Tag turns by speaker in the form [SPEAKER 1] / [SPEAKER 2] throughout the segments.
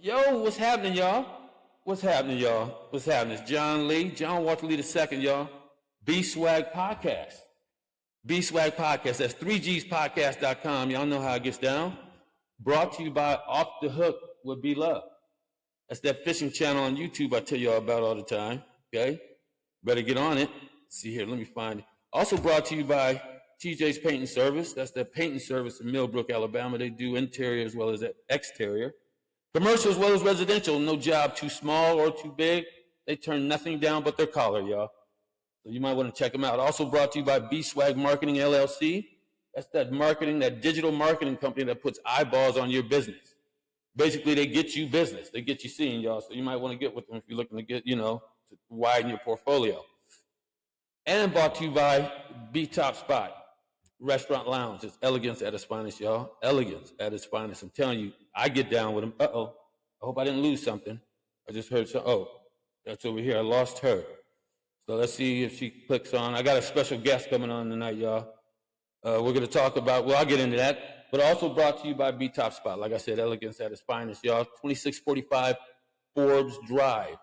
[SPEAKER 1] Yo, what's happening, y'all? What's happening, y'all? What's happening? It's John Lee, John Walter Lee II, y'all. B Swag Podcast. B Swag Podcast. That's 3gspodcast.com. Y'all know how it gets down. Brought to you by Off the Hook with B Love. That's that fishing channel on YouTube I tell y'all about all the time. Okay? Better get on it. Let's see here, let me find it. Also brought to you by TJ's Painting Service. That's the painting service in Millbrook, Alabama. They do interior as well as exterior. Commercial as well as residential. No job too small or too big. They turn nothing down but their collar, y'all. So you might want to check them out. Also brought to you by B Swag Marketing LLC. That's that marketing, that digital marketing company that puts eyeballs on your business. Basically, they get you business. They get you seen, y'all. So you might want to get with them if you're looking to get, to widen your portfolio. And brought to you by B Top Spot Restaurant Lounge. It's elegance at its finest, y'all. Elegance at its finest. I'm telling you, I get down with them. Uh-oh. I hope I didn't lose something. I just heard some. Oh, that's over here. I lost her. So let's see if she clicks on. I got a special guest coming on tonight, y'all. We're going to talk about, well, I'll get into that. But also brought to you by B Top Spot. Like I said, elegance at its finest, y'all. 2645 Forbes Drive.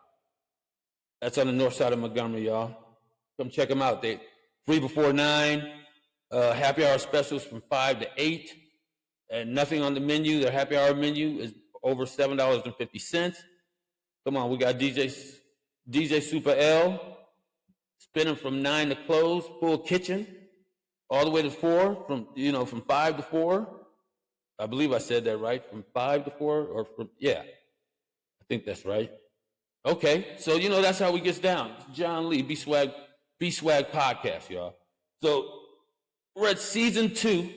[SPEAKER 1] That's on the north side of Montgomery, y'all. Come check them out. They free before 9. Happy hour specials from 5 to 8. And nothing on the menu. Their happy hour menu is over $7.50. Come on, we got DJ Super L spinning from 9 to close, full kitchen, all the way to 4, from 5 to 4. I believe I said that right, from 5 to 4, I think that's right. Okay, so that's how we get down. It's John Lee, B Swag Podcast, y'all. So we're at season 2,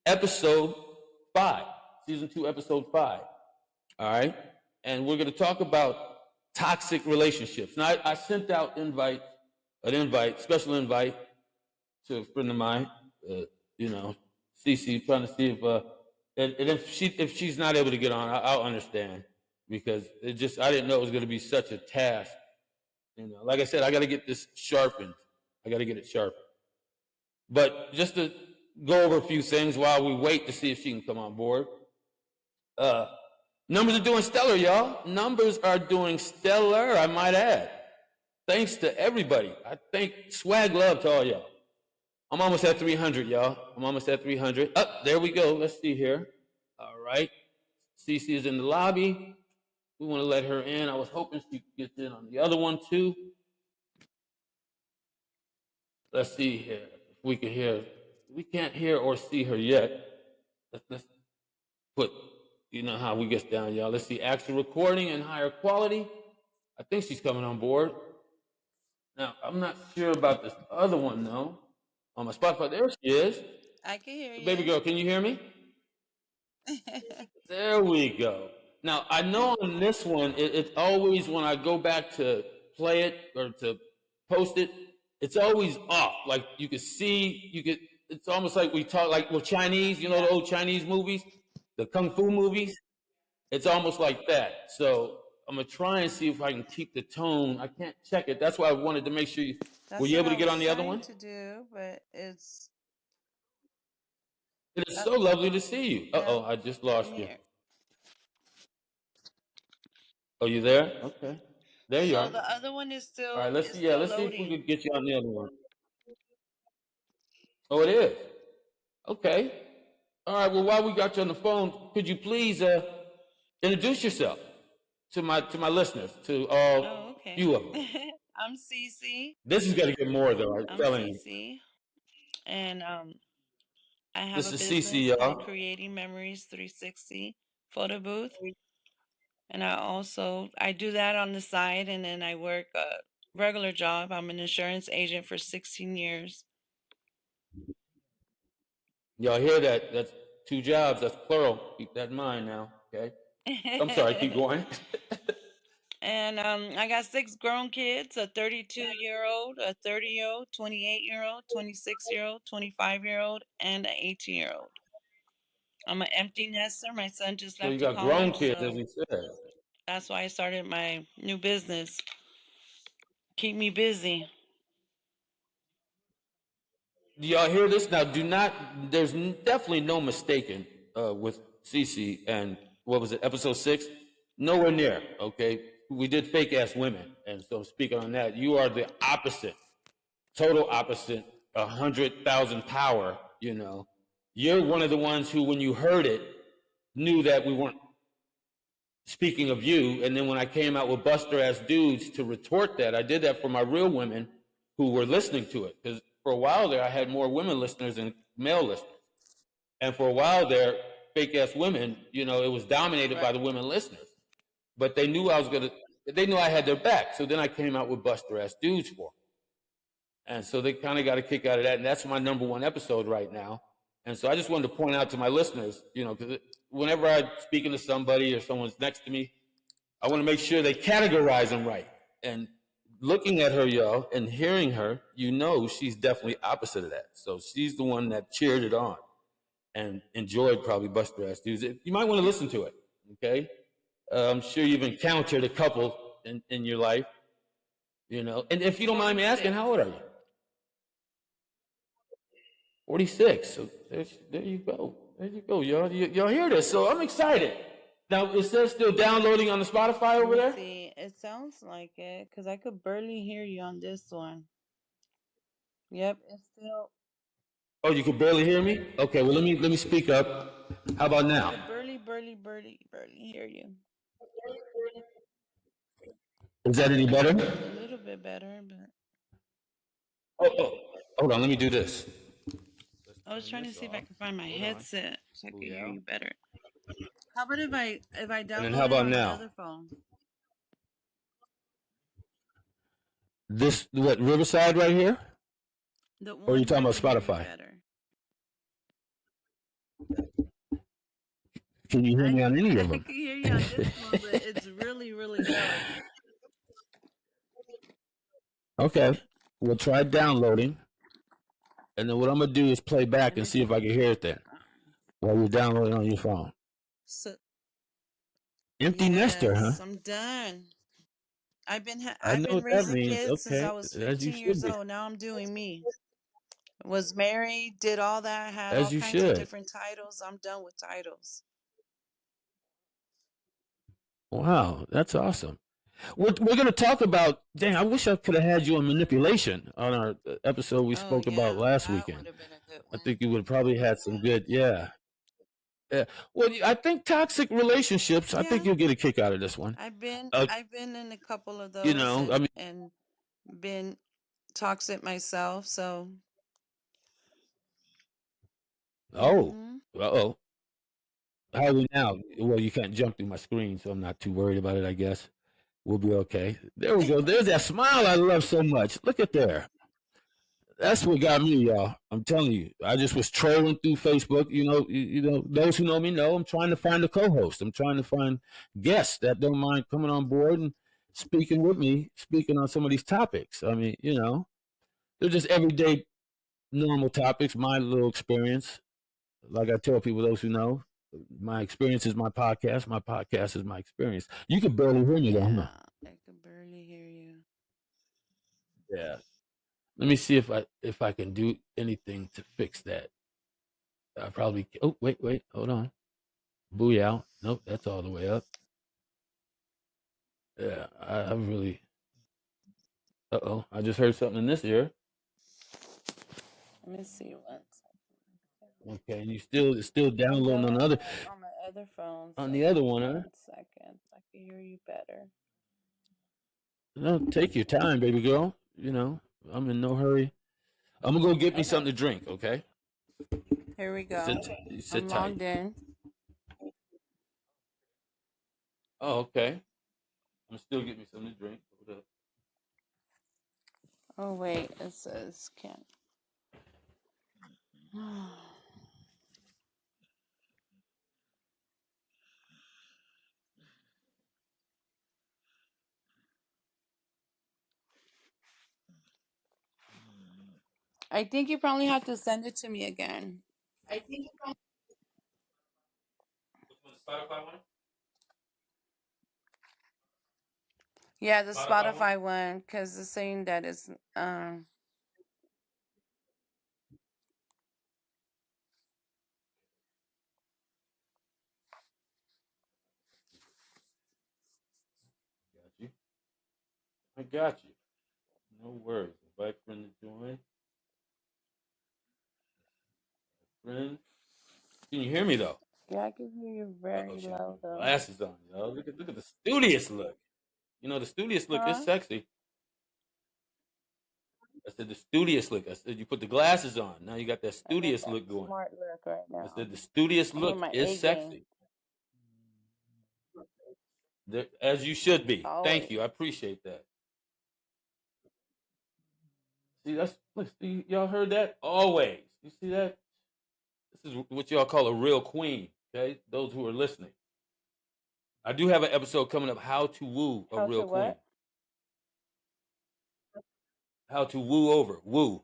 [SPEAKER 1] episode 5. Season 2, episode 5. All right, and we're going to talk about toxic relationships. Now, I sent out special invite to a friend of mine, Cece, trying to see if she's not able to get on, I'll understand, because I didn't know it was going to be such a task. Like I said, I got to get this sharpened. I got to get it sharpened. But just to go over a few things while we wait to see if she can come on board. Numbers are doing stellar, y'all. Numbers are doing stellar, I might add. Thanks to everybody. I thank swag love to all y'all. I'm almost at 300, y'all. I'm almost at 300. There we go. Let's see here. All right. Cece is in the lobby. We want to let her in. I was hoping she gets in on the other one, too. Let's see here. If we can hear. We can't hear or see her yet. Let's put, how we get down, y'all. Let's see. Actual recording and higher quality. I think she's coming on board. Now, I'm not sure about this other one, though. On my Spotify, there she is.
[SPEAKER 2] I can hear you.
[SPEAKER 1] Baby girl, can you hear me? There we go. Now, I know on this one, it's always when I go back to play it or to post it, it's always off. Like you could see, it's almost like we talk like with Chinese, the old Chinese movies, the Kung Fu movies. It's almost like that. So I'm going to try and see if I can keep the tone. I can't check it. That's why I wanted to make sure were you able to get on the other one?
[SPEAKER 2] To do, but
[SPEAKER 1] it is so lovely to see you.
[SPEAKER 2] Yeah.
[SPEAKER 1] I just lost you. Oh, you there? Okay. There you are.
[SPEAKER 2] So the other one is still.
[SPEAKER 1] All right, let's see if we could get you on the other one. Oh, it is. Okay. All right. Well, while we got you on the phone, could you please introduce yourself to my listeners, to all few of them?
[SPEAKER 2] I'm Cece.
[SPEAKER 1] This is gonna get more though. I'm telling you.
[SPEAKER 2] Cece. And I have
[SPEAKER 1] this
[SPEAKER 2] a
[SPEAKER 1] is
[SPEAKER 2] business
[SPEAKER 1] Cece, y'all.
[SPEAKER 2] Creating Memories 360 photo booth. And I do that on the side, and then I work a regular job. I'm an insurance agent for 16 years.
[SPEAKER 1] Y'all hear that? That's 2 jobs. That's plural. Keep that in mind now, okay? I'm sorry. Keep going.
[SPEAKER 2] And I got 6 grown kids, a 32-year-old, a 30-year-old, 28-year-old, 26-year-old, 25-year-old, and an 18-year-old. I'm an empty nester. My son just left.
[SPEAKER 1] So you got grown kids, as you said.
[SPEAKER 2] That's why I started my new business. Keep me busy.
[SPEAKER 1] Do y'all hear this? Now, there's definitely no mistaking with Cece and what was it, episode 6? Nowhere near. Okay, we did fake ass women, and so speaking on that, you are the opposite, total opposite, 100,000 power. You're one of the ones who, when you heard it, knew that we weren't speaking of you. And then when I came out with Buster Ass Dudes to retort that, I did that for my real women who were listening to it. Because for a while there, I had more women listeners than male listeners. And for a while there, fake ass women, it was dominated by the women listeners. But they knew they knew I had their back. So then I came out with Buster Ass Dudes for them. And so they kind of got a kick out of that. And that's my number one episode right now. And so I just wanted to point out to my listeners, because whenever I'm speaking to somebody or someone's next to me, I want to make sure they categorize them right. And looking at her, y'all, and hearing her, she's definitely opposite of that. So she's the one that cheered it on and enjoyed probably Buster Ass Dudes. You might want to listen to it, okay? I'm sure you've encountered a couple in your life, And if you don't mind me asking, how old are you? 46. So there you go. There you go, y'all. Y'all hear this? So I'm excited. Now, is that still downloading on the Spotify over there?
[SPEAKER 2] See, it sounds like it because I could barely hear you on this one. Yep, it's still.
[SPEAKER 1] Oh, you can barely hear me? Okay, well let me speak up. How about now?
[SPEAKER 2] Barely hear you.
[SPEAKER 1] Is that any better?
[SPEAKER 2] A little bit better, but
[SPEAKER 1] Hold on, let me do this.
[SPEAKER 2] I was trying to see if I could find my headset so I could hear you better. How about if I download
[SPEAKER 1] And then how about
[SPEAKER 2] it on
[SPEAKER 1] now?
[SPEAKER 2] the other phone?
[SPEAKER 1] This what, Riverside right here?
[SPEAKER 2] The
[SPEAKER 1] Or are you talking
[SPEAKER 2] where I
[SPEAKER 1] about
[SPEAKER 2] can hear you
[SPEAKER 1] Spotify?
[SPEAKER 2] better.
[SPEAKER 1] Can you hear me on any of
[SPEAKER 2] I
[SPEAKER 1] them?
[SPEAKER 2] can hear you on this one, but it's really low.
[SPEAKER 1] Okay, we'll try downloading. And then what I'm gonna do is play back and see if I can hear it then while you're downloading on your phone.
[SPEAKER 2] So,
[SPEAKER 1] Empty nester, huh?
[SPEAKER 2] I'm done. I've been
[SPEAKER 1] I know what that
[SPEAKER 2] raising
[SPEAKER 1] means.
[SPEAKER 2] kids since I
[SPEAKER 1] Okay,
[SPEAKER 2] was
[SPEAKER 1] as you
[SPEAKER 2] 15 years
[SPEAKER 1] should be.
[SPEAKER 2] old. Now I'm doing me. Was married, did all that, had
[SPEAKER 1] As
[SPEAKER 2] all
[SPEAKER 1] you
[SPEAKER 2] kinds of
[SPEAKER 1] should.
[SPEAKER 2] different titles. I'm done with titles.
[SPEAKER 1] Wow, that's awesome. We're going to talk about. Dang, I wish I could have had you on manipulation on our episode we spoke about last weekend.
[SPEAKER 2] That would have been a good
[SPEAKER 1] I
[SPEAKER 2] one.
[SPEAKER 1] think you would have probably had some good. Yeah. Well, I think toxic relationships. I think
[SPEAKER 2] Yeah.
[SPEAKER 1] you'll get a kick out of this one.
[SPEAKER 2] I've been in a couple of those,
[SPEAKER 1] I mean,
[SPEAKER 2] and been toxic myself. So
[SPEAKER 1] oh,
[SPEAKER 2] mhm.
[SPEAKER 1] oh, how are we now? Well, you can't jump through my screen, so I'm not too worried about it. I guess we'll be okay. There we go. There's that smile I love so much. Look at there. That's what got me, y'all. I'm telling you. I just was trolling through Facebook. Those who know me know I'm trying to find a co-host. I'm trying to find guests that don't mind coming on board and speaking with me, speaking on some of these topics. I mean, they're just everyday, normal topics. My little experience, like I tell people, those who know, my experience is my podcast. My podcast is my experience. You can barely hear me, though, huh?
[SPEAKER 2] I could barely hear you.
[SPEAKER 1] Yeah. Let me see if I can do anything to fix that. I probably. Oh, wait, hold on. Booyah. Nope, that's all the way up. Yeah, I really. Uh-oh, I just heard something in this ear.
[SPEAKER 2] Let me see what.
[SPEAKER 1] Okay, and it's still downloading on the other.
[SPEAKER 2] On my other phone.
[SPEAKER 1] On the other one, huh?
[SPEAKER 2] 1 second. I can hear you better.
[SPEAKER 1] No, take your time, baby girl. I'm in no hurry. I'm gonna go get me something to drink. Okay.
[SPEAKER 2] Here we go.
[SPEAKER 1] Sit
[SPEAKER 2] I'm
[SPEAKER 1] tight.
[SPEAKER 2] logged in.
[SPEAKER 1] Oh, okay. I'm still getting me something to drink. Hold up.
[SPEAKER 2] Oh wait, it says can't. I think you probably have to send it to me again.
[SPEAKER 1] Spotify one?
[SPEAKER 2] Yeah, the Spotify one, because it's saying that it's
[SPEAKER 1] I got you. No worries. Invite friend to join. Friend. Can you hear me though?
[SPEAKER 2] Yeah, I can hear you
[SPEAKER 1] Uh-oh,
[SPEAKER 2] very
[SPEAKER 1] she got
[SPEAKER 2] low though.
[SPEAKER 1] glasses on, y'all. Look at the studious look. You know, the studious look is
[SPEAKER 2] Huh?
[SPEAKER 1] sexy. I said the studious look. I said you put the glasses on. Now you got that
[SPEAKER 2] I got
[SPEAKER 1] studious
[SPEAKER 2] that
[SPEAKER 1] look going.
[SPEAKER 2] smart look right
[SPEAKER 1] I
[SPEAKER 2] now.
[SPEAKER 1] said the studious
[SPEAKER 2] I'm on
[SPEAKER 1] look
[SPEAKER 2] my
[SPEAKER 1] is
[SPEAKER 2] A game.
[SPEAKER 1] sexy. As you should be. Thank
[SPEAKER 2] Always.
[SPEAKER 1] you. I appreciate that. See, see, y'all heard that? Always. You see that? This is what y'all call a real queen. Okay, those who are listening. I do have an episode coming up: How to Woo a
[SPEAKER 2] How
[SPEAKER 1] Real
[SPEAKER 2] to
[SPEAKER 1] Queen.
[SPEAKER 2] what?
[SPEAKER 1] How to woo over woo.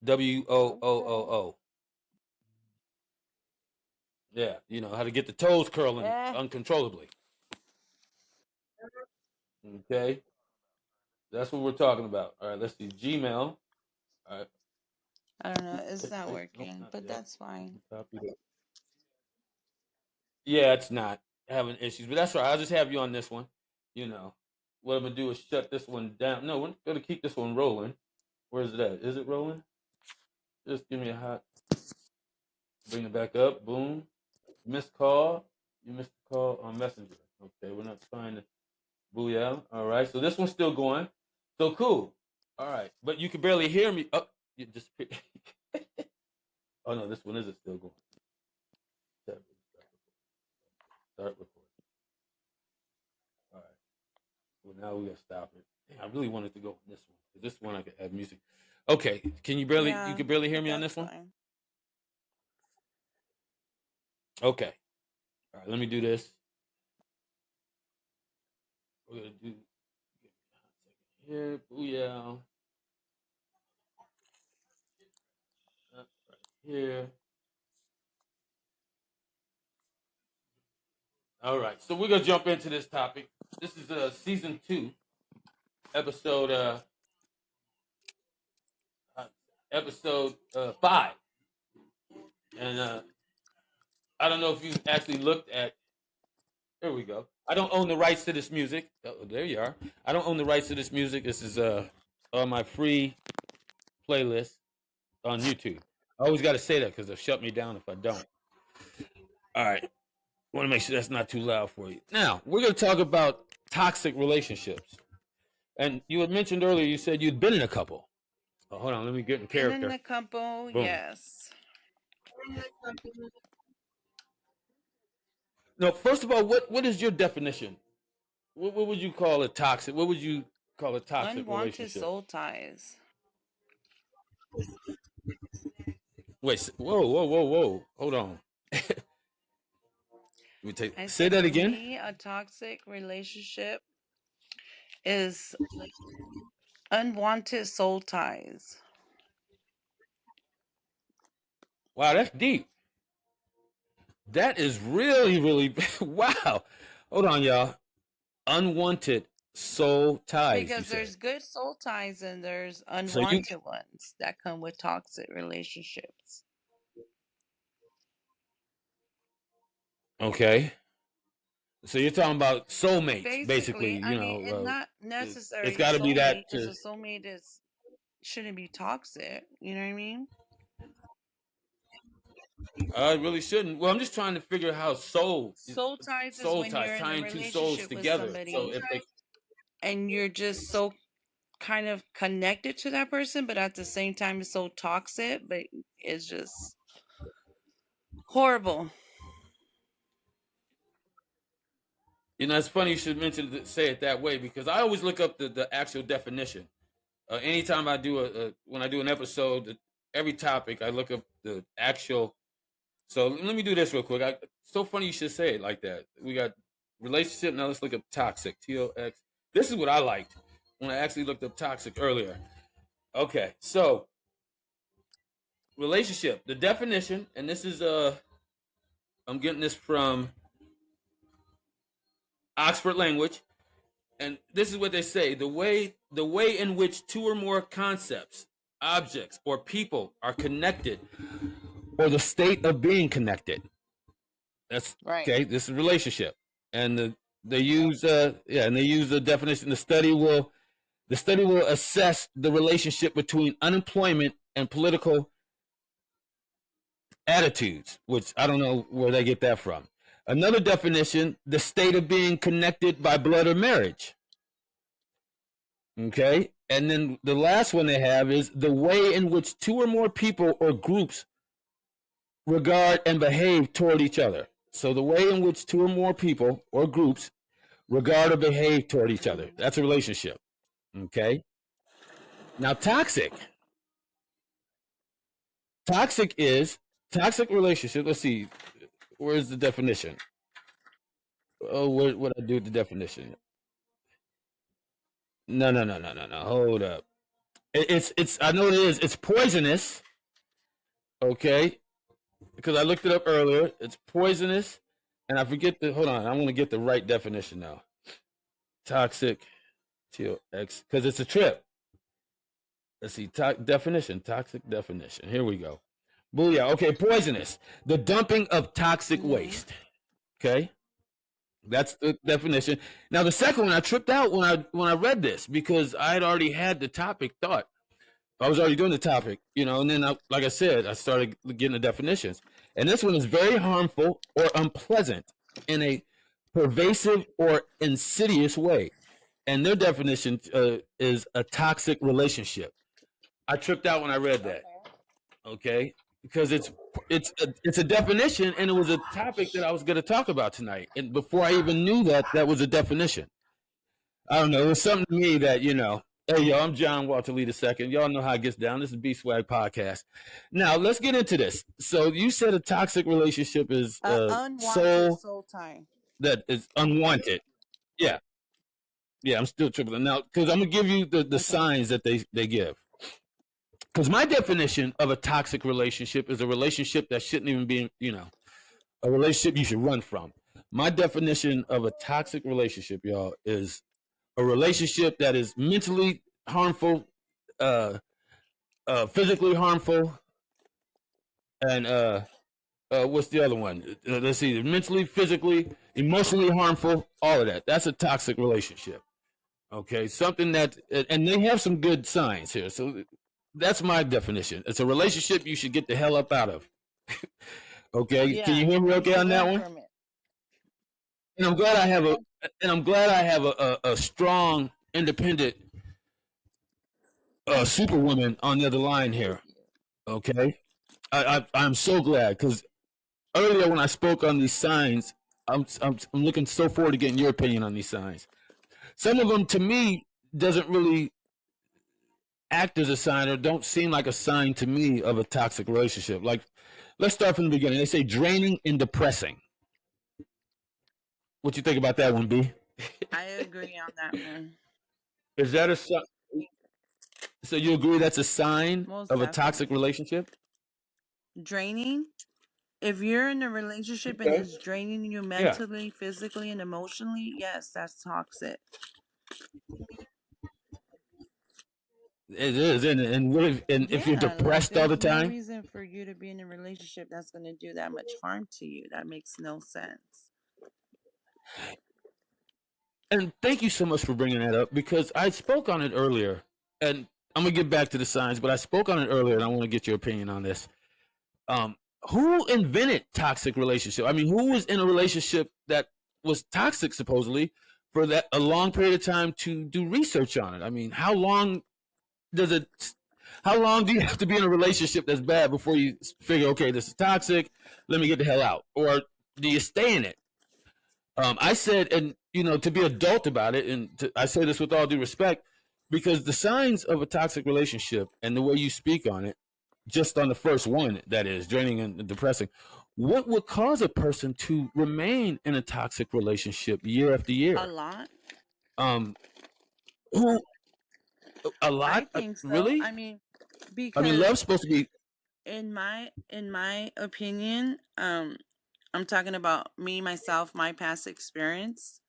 [SPEAKER 1] WOOOO. Yeah, you know how to get the toes curling
[SPEAKER 2] Eh,
[SPEAKER 1] uncontrollably. Okay, that's what we're talking about. All right, let's see. Gmail. All right.
[SPEAKER 2] I don't know. It's not
[SPEAKER 1] Nope,
[SPEAKER 2] working,
[SPEAKER 1] not
[SPEAKER 2] but
[SPEAKER 1] yet.
[SPEAKER 2] that's fine.
[SPEAKER 1] Copy that. Yeah, it's not having issues, but that's right. I'll just have you on this one. You know, what I'm gonna do is shut this one down. No, we're gonna keep this one rolling. Where's it at? Is it rolling? Just give me a hot. Bring it back up. Boom. Missed call. You missed the call on Messenger. Okay, we're not trying to booyah. All right, so this one's still going. So cool. All right, but you can barely hear me. Oh, you just. Oh no, this one isn't still going. Start recording. All right. Well, now we gotta stop it. Damn, I really wanted to go on this one. This one I could have music. Okay, can you barely? You
[SPEAKER 2] Yeah,
[SPEAKER 1] can barely hear me on
[SPEAKER 2] that's
[SPEAKER 1] this one.
[SPEAKER 2] fine.
[SPEAKER 1] Okay. All right. Let me do this. We're gonna do. Here, booyah. Right here. All right. So we're gonna jump into this topic. This is season 2, episode episode 5, and I don't know if you actually looked at. There we go. I don't own the rights to this music. Oh, there you are. I don't own the rights to this music. This is on my free playlist on YouTube. I always got to say that because they'll shut me down if I don't. All right. Want to make sure that's not too loud for you. Now, we're going to talk about toxic relationships. And you had mentioned earlier, you said you'd been in a couple. Oh, hold on. Let me get in
[SPEAKER 2] Been in
[SPEAKER 1] character.
[SPEAKER 2] the couple,
[SPEAKER 1] Boom.
[SPEAKER 2] yes.
[SPEAKER 1] No, first of all, what is your definition? What would you call a toxic? What would you call a toxic
[SPEAKER 2] Unwanted
[SPEAKER 1] relationship?
[SPEAKER 2] soul ties.
[SPEAKER 1] Wait, whoa. Hold on.
[SPEAKER 2] I
[SPEAKER 1] Say
[SPEAKER 2] said
[SPEAKER 1] that
[SPEAKER 2] for
[SPEAKER 1] again.
[SPEAKER 2] me, a toxic relationship is unwanted soul ties.
[SPEAKER 1] Wow, that's deep. That is really, really wow. Hold on, y'all. Unwanted soul ties.
[SPEAKER 2] Because there's good soul ties and there's
[SPEAKER 1] So you
[SPEAKER 2] unwanted ones that come with toxic relationships.
[SPEAKER 1] okay? So you're talking about soulmates, basically.
[SPEAKER 2] Basically, I
[SPEAKER 1] You
[SPEAKER 2] mean, it's
[SPEAKER 1] know,
[SPEAKER 2] not
[SPEAKER 1] it's
[SPEAKER 2] necessarily
[SPEAKER 1] got to be that.
[SPEAKER 2] soulmate because a soulmate shouldn't be toxic. You know what I mean?
[SPEAKER 1] I really shouldn't. Well, I'm just trying to figure out how
[SPEAKER 2] Soul ties is when you're in a
[SPEAKER 1] tying two souls
[SPEAKER 2] relationship with
[SPEAKER 1] together. So
[SPEAKER 2] somebody
[SPEAKER 1] if they,
[SPEAKER 2] and you're just so kind of connected to that person, but at the same time it's so toxic, but it's just horrible.
[SPEAKER 1] you know, it's funny you should say it that way because I always look up the actual definition. Anytime I do when I do an episode, every topic I look up the actual. So let me do this real quick. So funny you should say it like that. We got relationship. Now let's look up toxic. TOX. This is what I liked when I actually looked up toxic earlier. Okay, so relationship. The definition, and this is I'm getting this from Oxford Language, and this is what they say: the way in which two or more concepts, objects, or people are connected, or the state of being connected. That's
[SPEAKER 2] Right.
[SPEAKER 1] okay. This is relationship, and They use and they use the definition. The study will assess the relationship between unemployment and political attitudes, which I don't know where they get that from. Another definition: the state of being connected by blood or marriage. Okay, and then the last one they have is the way in which two or more people or groups regard and behave toward each other. So the way in which two or more people or groups regard or behave toward each other. That's a relationship. Okay. Now, toxic. Toxic relationship. Let's see. Where's the definition? Oh, what I do with the definition? No. Hold up. It's. I know it is. It's poisonous. Okay. Because I looked it up earlier. It's poisonous, and I forget the. Hold on. I'm gonna get the right definition now. Toxic. TOX. Because it's a trip. Let's see. Definition. Toxic definition. Here we go. Booyah. Okay. Poisonous. The dumping of toxic waste. Okay. That's the definition. Now the second one, I tripped out when I read this because I had already had the topic thought. I was already doing the topic, and then like I said, I started getting the definitions. And this one is very harmful or unpleasant in a pervasive or insidious way. And their definition is a toxic relationship. I tripped out when I read that. Okay, because it's a definition, and it was a topic that I was going to talk about tonight. And before I even knew that was a definition, I don't know. It was something to me that Hey, yo, I'm John Walter Lee II. Y'all know how it gets down. This is B Swag Podcast. Now let's get into this. So you said a toxic relationship is
[SPEAKER 2] soul tie
[SPEAKER 1] that is unwanted. Yeah, I'm still tripping now because I'm gonna give you the signs that they give. Because my definition of a toxic relationship is a relationship that shouldn't even be, a relationship you should run from. My definition of a toxic relationship, y'all, is a relationship that is mentally harmful, physically harmful, and what's the other one? Let's see, mentally, physically, emotionally harmful, all of that. That's a toxic relationship. Okay, something that, and they have some good signs here. So that's my definition. It's a relationship you should get the hell up out of. Okay, yeah, can you hear me okay on that one? And I'm glad I have a strong, independent superwoman on the other line here. Okay, I'm so glad because earlier when I spoke on these signs, I'm looking so forward to getting your opinion on these signs. Some of them to me doesn't really act as a sign or don't seem like a sign to me of a toxic relationship. Like, let's start from the beginning. They say draining and depressing. What you think about that one, B?
[SPEAKER 2] I agree on that one.
[SPEAKER 1] Is that a sign? So you agree that's a sign of a toxic relationship?
[SPEAKER 2] Draining? If you're in a relationship and it's draining you mentally, physically, and emotionally, yes, that's toxic.
[SPEAKER 1] It is, and if you're depressed all the time,
[SPEAKER 2] no reason for you to be in a relationship that's going to do that much harm to you. That makes no sense.
[SPEAKER 1] And thank you so much for bringing that up because I spoke on it earlier, and I'm gonna get back to the signs, but I spoke on it earlier, and I want to get your opinion on this. Who invented toxic relationship? I mean, who was in a relationship that was toxic supposedly for a long period of time to do research on it? I mean, how long do you have to be in a relationship that's bad before you figure, okay, this is toxic, let me get the hell out? Or do you stay in it? I said, and to be adult about it, and I say this with all due respect, because the signs of a toxic relationship and the way you speak on it, just on the first one, that is draining and depressing, what would cause a person to remain in a toxic relationship year after year?
[SPEAKER 2] A lot.
[SPEAKER 1] Who? A lot?
[SPEAKER 2] I think so.
[SPEAKER 1] Really?
[SPEAKER 2] I mean, because
[SPEAKER 1] love's supposed to be.
[SPEAKER 2] In my opinion, I'm talking about me, myself, my past experience,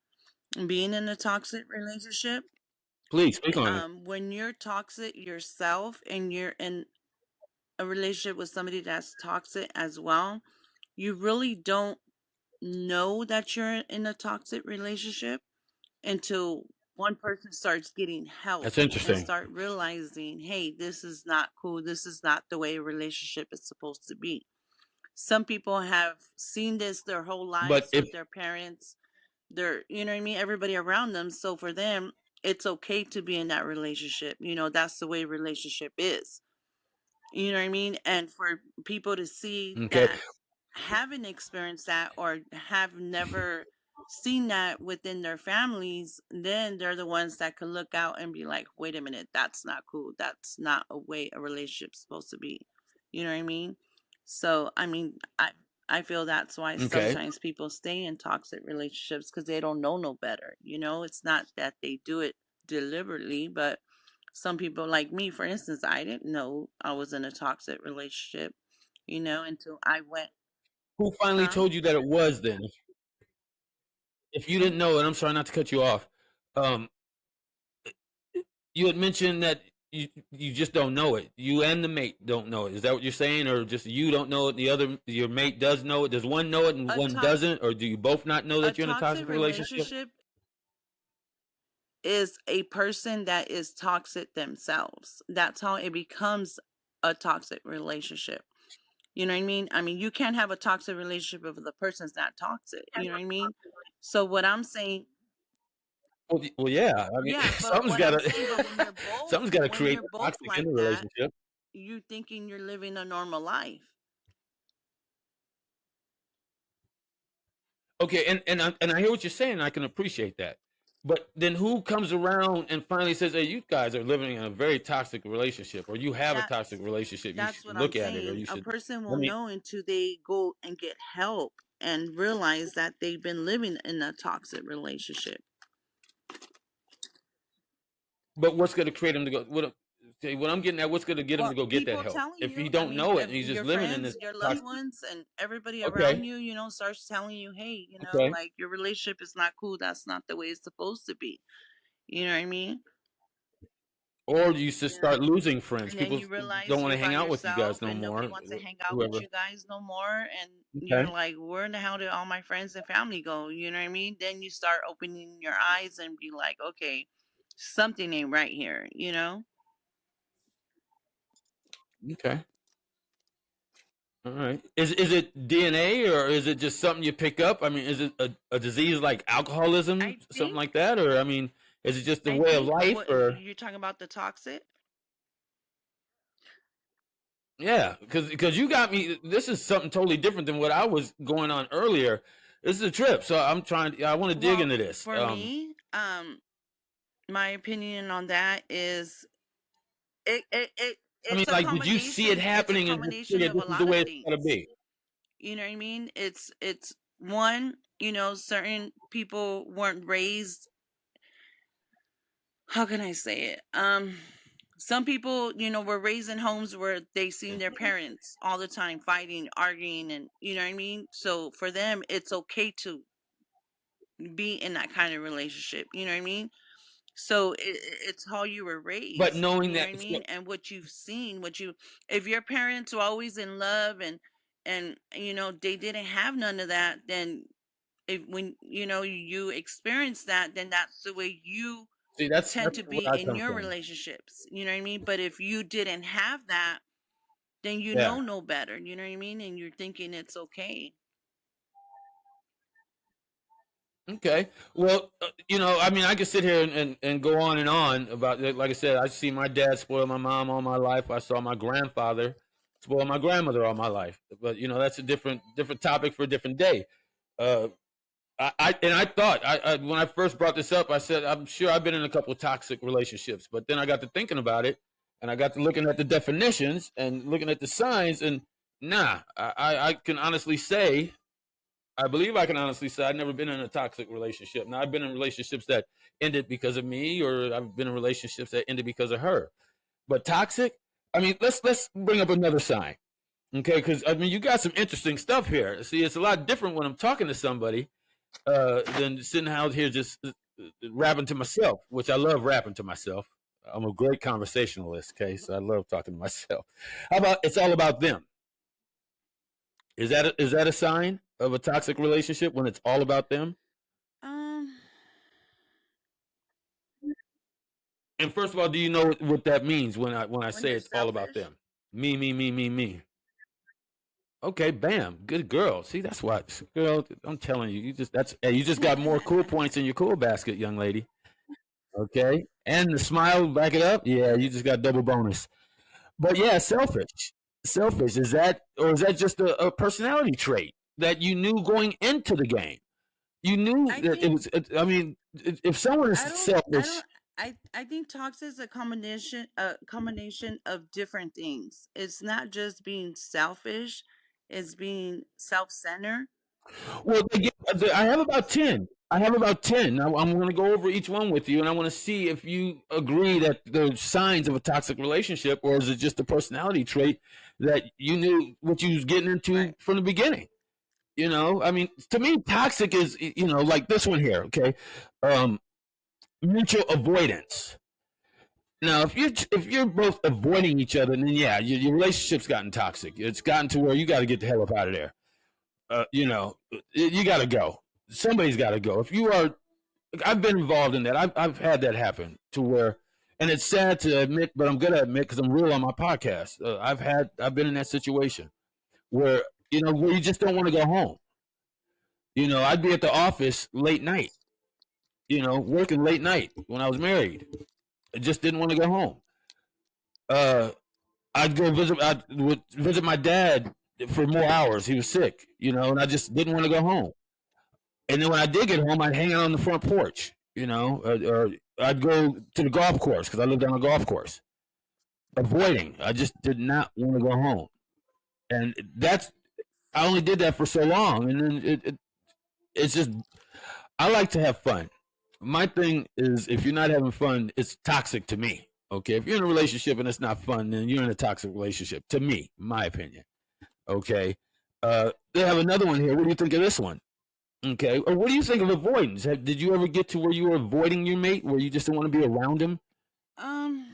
[SPEAKER 2] being in a toxic relationship.
[SPEAKER 1] Please speak on it.
[SPEAKER 2] When you're toxic yourself and you're in a relationship with somebody that's toxic as well, you really don't know that you're in a toxic relationship until one person starts getting help
[SPEAKER 1] That's
[SPEAKER 2] and
[SPEAKER 1] interesting.
[SPEAKER 2] start realizing, hey, this is not cool. This is not the way a relationship is supposed to be. Some people have seen this their whole
[SPEAKER 1] But
[SPEAKER 2] lives
[SPEAKER 1] if
[SPEAKER 2] with their parents, their, you know what I mean, everybody around them. So for them, it's okay to be in that relationship. You know, that's the way relationship is. You know what I mean? And for people to see
[SPEAKER 1] okay,
[SPEAKER 2] that haven't experienced that or have never seen that within their families, then they're the ones that can look out and be like, wait a minute, that's not cool. That's not a way a relationship's supposed to be. You know what I mean? So, I mean, I feel that's why
[SPEAKER 1] okay,
[SPEAKER 2] sometimes people stay in toxic relationships because they don't know no better. You know, it's not that they do it deliberately, but some people like me, for instance, I didn't know I was in a toxic relationship, you know, until I went,
[SPEAKER 1] who finally
[SPEAKER 2] huh?
[SPEAKER 1] told you that it was then? If you didn't know, and I'm sorry not to cut you off, um, you had mentioned that you just don't know it. You and the mate don't know it. Is that what you're saying, or just you don't know it? Your mate does know it. Does one know it and
[SPEAKER 2] A
[SPEAKER 1] one
[SPEAKER 2] to-
[SPEAKER 1] doesn't, or do you both not know
[SPEAKER 2] a
[SPEAKER 1] that you're in a
[SPEAKER 2] toxic
[SPEAKER 1] toxic relationship?
[SPEAKER 2] relationship is a person that is toxic themselves. That's how it becomes a toxic relationship. You know what I mean? I mean, you can't have a toxic relationship if the person's not toxic. You know what I mean? So what I'm saying,
[SPEAKER 1] Well, yeah. I mean,
[SPEAKER 2] yeah, but
[SPEAKER 1] something's
[SPEAKER 2] what
[SPEAKER 1] got
[SPEAKER 2] I'm
[SPEAKER 1] to
[SPEAKER 2] saying, but
[SPEAKER 1] something's got to
[SPEAKER 2] when
[SPEAKER 1] create
[SPEAKER 2] you're
[SPEAKER 1] the
[SPEAKER 2] both
[SPEAKER 1] toxic in
[SPEAKER 2] like
[SPEAKER 1] the
[SPEAKER 2] that,
[SPEAKER 1] relationship.
[SPEAKER 2] you thinking you're living a normal life.
[SPEAKER 1] Okay, and I hear what you're saying. And I can appreciate that. But then who comes around and finally says, "Hey, you guys are living in a very toxic relationship, or you have a toxic
[SPEAKER 2] That's
[SPEAKER 1] relationship. You
[SPEAKER 2] that's
[SPEAKER 1] should
[SPEAKER 2] what I'm
[SPEAKER 1] look at it, or
[SPEAKER 2] saying.
[SPEAKER 1] you
[SPEAKER 2] A
[SPEAKER 1] should."
[SPEAKER 2] person
[SPEAKER 1] I
[SPEAKER 2] will
[SPEAKER 1] mean,
[SPEAKER 2] know until they go and get help and realize that they've been living in a toxic relationship.
[SPEAKER 1] but what's going to create him to go? What I'm getting at, what's going to get him to
[SPEAKER 2] Well,
[SPEAKER 1] go get that
[SPEAKER 2] people
[SPEAKER 1] help?
[SPEAKER 2] telling
[SPEAKER 1] If he
[SPEAKER 2] you, I
[SPEAKER 1] don't
[SPEAKER 2] mean,
[SPEAKER 1] know it
[SPEAKER 2] if
[SPEAKER 1] and he's just
[SPEAKER 2] your
[SPEAKER 1] living in
[SPEAKER 2] friends,
[SPEAKER 1] this
[SPEAKER 2] your loved
[SPEAKER 1] toxic.
[SPEAKER 2] ones, and everybody around
[SPEAKER 1] Okay,
[SPEAKER 2] you, you know, starts telling you, hey, you know,
[SPEAKER 1] okay.
[SPEAKER 2] like your relationship is not cool. That's not the way it's supposed to be. You know what I mean?
[SPEAKER 1] Or you should
[SPEAKER 2] You know?
[SPEAKER 1] start losing friends.
[SPEAKER 2] And then
[SPEAKER 1] People
[SPEAKER 2] you
[SPEAKER 1] don't
[SPEAKER 2] realize
[SPEAKER 1] want
[SPEAKER 2] you're
[SPEAKER 1] to hang
[SPEAKER 2] by
[SPEAKER 1] out with you guys
[SPEAKER 2] yourself
[SPEAKER 1] no
[SPEAKER 2] and nobody
[SPEAKER 1] more.
[SPEAKER 2] wants to hang out with
[SPEAKER 1] Whoever.
[SPEAKER 2] you guys no more. And you're
[SPEAKER 1] Okay.
[SPEAKER 2] like, where in the hell did all my friends and family go? You know what I mean? Then you start opening your eyes and be like, okay, something ain't right here, you know?
[SPEAKER 1] Okay. All right. Is it DNA or is it just something you pick up? I mean, is it a disease like alcoholism,
[SPEAKER 2] I
[SPEAKER 1] something
[SPEAKER 2] think,
[SPEAKER 1] like that, or I mean, is it just a
[SPEAKER 2] I
[SPEAKER 1] way of
[SPEAKER 2] think
[SPEAKER 1] life,
[SPEAKER 2] what
[SPEAKER 1] or
[SPEAKER 2] you're talking about the toxic.
[SPEAKER 1] yeah? Because you got me. This is something totally different than what I was going on earlier. This is a trip, so I'm trying. I want to dig
[SPEAKER 2] Well,
[SPEAKER 1] into this.
[SPEAKER 2] for me, my opinion on that is
[SPEAKER 1] I mean,
[SPEAKER 2] it's a
[SPEAKER 1] like, did you see it
[SPEAKER 2] combination. It's a
[SPEAKER 1] happening and just
[SPEAKER 2] combination
[SPEAKER 1] figure
[SPEAKER 2] of
[SPEAKER 1] this
[SPEAKER 2] a
[SPEAKER 1] is the
[SPEAKER 2] lot of
[SPEAKER 1] way it's got to
[SPEAKER 2] things.
[SPEAKER 1] be?
[SPEAKER 2] You know what I mean? It's one, you know, certain people weren't raised, how can I say it? Some people, you know, were raised in homes where they seen their parents all the time fighting, arguing, and you know what I mean? So for them, it's okay to be in that kind of relationship. You know what I mean? So it's how you were
[SPEAKER 1] But
[SPEAKER 2] raised,
[SPEAKER 1] knowing
[SPEAKER 2] you know
[SPEAKER 1] that,
[SPEAKER 2] what I mean? And what you've seen, if your parents were always in love and you know, they didn't have none of that, then if when you know you experience that, then that's the way you
[SPEAKER 1] see, that's
[SPEAKER 2] tend to be
[SPEAKER 1] where I
[SPEAKER 2] in
[SPEAKER 1] come
[SPEAKER 2] your
[SPEAKER 1] from.
[SPEAKER 2] relationships. You know what I mean? But if you didn't have that, then you
[SPEAKER 1] Yeah.
[SPEAKER 2] know no better. You know what I mean? And you're thinking it's okay.
[SPEAKER 1] Okay. Well, I mean, I could sit here and go on and on about it. Like I said, I see my dad spoil my mom all my life. I saw my grandfather spoil my grandmother all my life. But that's a different topic for a different day. Uh, I thought when I first brought this up, I said I'm sure I've been in a couple of toxic relationships. But then I got to thinking about it, and I got to looking at the definitions and looking at the signs, and nah, I can honestly say I believe I can honestly say I've never been in a toxic relationship. Now I've been in relationships that ended because of me, or I've been in relationships that ended because of her. But toxic, I mean, let's bring up another sign, okay? Because I mean, you got some interesting stuff here. See, it's a lot different when I'm talking to somebody than sitting out here just rapping to myself, which I love rapping to myself. I'm a great conversationalist, okay? So I love talking to myself. How about it's all about them? Is that a sign? of a toxic relationship when it's all about them?
[SPEAKER 2] Um,
[SPEAKER 1] And first of all, do you know what that means when I
[SPEAKER 2] when
[SPEAKER 1] say
[SPEAKER 2] they're
[SPEAKER 1] it's all about
[SPEAKER 2] selfish.
[SPEAKER 1] them? Me, me, me, me, me. Okay, bam, good girl. See, that's what, girl. I'm telling you, you just got more cool points in your cool basket, young lady. Okay, and the smile back it up. Yeah, you just got double bonus. But yeah, selfish. Selfish is that, or is that just a personality trait that you knew going into the game? You knew
[SPEAKER 2] I
[SPEAKER 1] that it
[SPEAKER 2] think
[SPEAKER 1] was. I mean, if someone is
[SPEAKER 2] I
[SPEAKER 1] selfish,
[SPEAKER 2] don't I think toxic is a combination of different things. It's not just being selfish, it's being self-centered.
[SPEAKER 1] well, I have about 10. I have about 10. Now, I'm going to go over each one with you, and I want to see if you agree that there's signs of a toxic relationship, or is it just a personality trait that you knew what you was getting into
[SPEAKER 2] Right.
[SPEAKER 1] from the beginning? I mean, to me, toxic is, like this one here, okay? Um, Mutual avoidance. Now, if you're both avoiding each other, then yeah, your relationship's gotten toxic. It's gotten to where you got to get the hell up out of there. You got to go. Somebody's got to go. If you are, I've been involved in that. I've had that happen to where, and it's sad to admit, but I'm gonna admit because I'm real on my podcast. I've been in that situation where where you just don't want to go home. I'd be at the office late night. Working late night when I was married. I just didn't want to go home. Uh, I would visit my dad for more hours. He was sick, and I just didn't want to go home. And then when I did get home, I'd hang out on the front porch, or I'd go to the golf course because I lived on a golf course. Avoiding, I just did not want to go home, and I only did that for so long, and then it's just I like to have fun. My thing is, if you're not having fun, it's toxic to me. Okay, if you're in a relationship and it's not fun, then you're in a toxic relationship. To me, my opinion. Okay, they have another one here. What do you think of this one? Okay. Or what do you think of avoidance? Did you ever get to where you were avoiding your mate, where you just don't want to be around him?
[SPEAKER 2] Um,